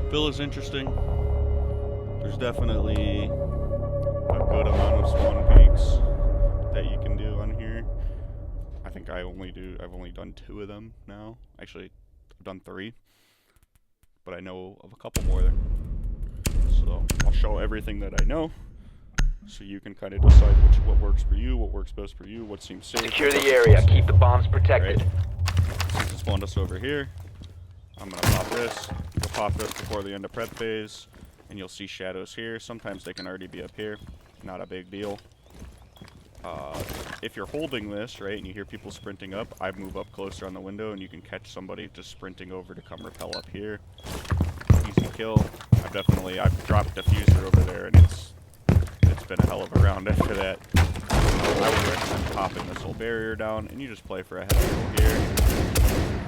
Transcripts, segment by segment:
Bill is interesting. There's definitely a good amount of spawn peaks that you can do on here. I think I've only done 2 of them now. Actually, I've done 3, but I know of a couple more there. So I'll show everything that I know, so you can kind of decide what works for you, what works best for you, what seems safe. Secure the area. Keep the bombs protected. Right. Since it spawned us over here, I'm gonna pop this. You'll pop this before the end of prep phase, and you'll see shadows here. Sometimes they can already be up here. Not a big deal. If you're holding this, right, and you hear people sprinting up, I move up closer on the window, and you can catch somebody just sprinting over to come rappel up here. Easy kill. I've dropped diffuser over there, and it's been a hell of a round after that. I would recommend popping this whole barrier down, and you just play for a head angle here.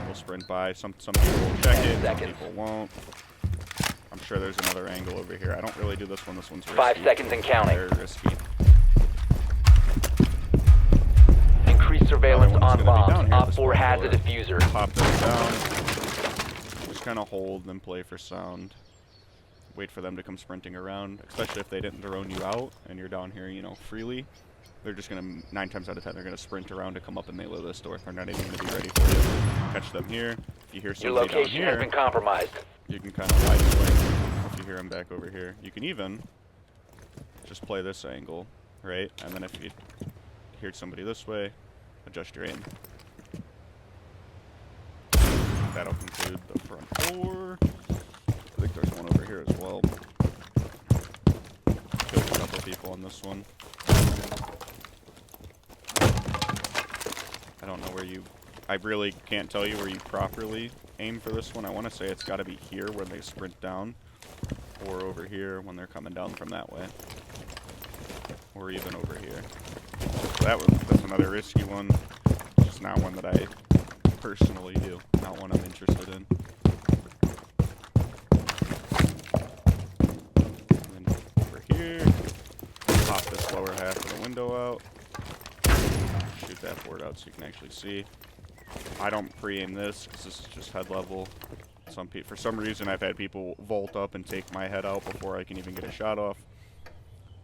We'll sprint by. Some people will check it, some people won't. I'm sure there's another angle over here. I don't really do this one. This one's risky. 5 seconds and counting. Very risky. Increased surveillance on bombs. Op 4 has a diffuser. Pop this down. Just kind of hold and play for sound. Wait for them to come sprinting around, especially if they didn't drone you out and you're down here, you know, freely. They're just gonna, 9 times out of 10, they're gonna sprint around to come up and melee this door. They're not even gonna be ready for you. Catch them here. If you hear somebody down here, your location has been compromised. you can kind of wide swing if you hear them back over here. You can even just play this angle, right? And then if you hear somebody this way, adjust your aim. That'll conclude the front door. I think there's one over here as well. Killed a couple people on this one. I don't know where I really can't tell you where you properly aim for this one. I want to say it's got to be here when they sprint down, or over here when they're coming down from that way, or even over here. So that's another risky one. Just not one that I personally do. Not one I'm interested in. And then over here, pop this lower half of the window out. Shoot that board out so you can actually see. I don't pre-aim this because this is just head level. For some reason, I've had people vault up and take my head out before I can even get a shot off.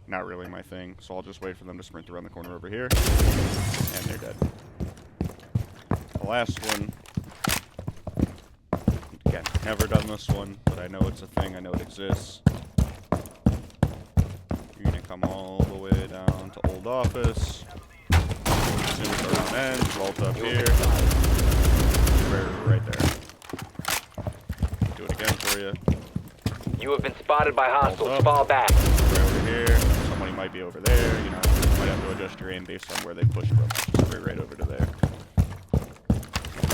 Not really my thing, so I'll just wait for them to sprint around the corner over here, and they're dead. The last one, again, never done this one, but I know it's a thing, I know it exists. You're gonna come all the way down to Old Office. As soon as the round ends, vault up here. Right there. Do it again for you. You have been spotted by hostiles. Fall back. Right over here. Somebody might be over there. You know, you might have to adjust your aim based on where they push from. Just right over to there.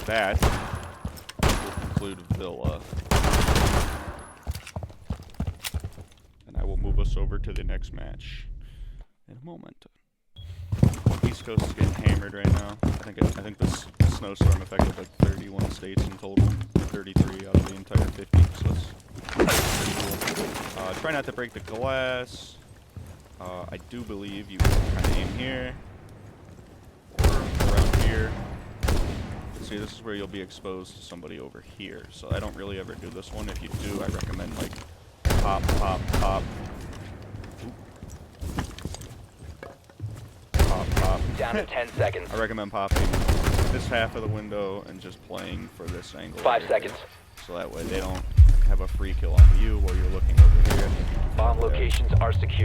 That will conclude Villa. And I will move us over to the next match in a moment. East Coast is getting hammered right now. I think this snowstorm affected like 31 states in total. 33 out of the entire 50, so it's pretty cool. Try not to break the glass. I do believe you can kind of aim here or around here. See, this is where you'll be exposed to somebody over here. So I don't really ever do this one. If you do, I recommend like pop, pop, pop. Pop. Down to 10 seconds. I recommend popping this half of the window and just playing for this angle. 5 seconds. So that way they don't have a free kill onto you while you're looking over here. Bomb locations are secure.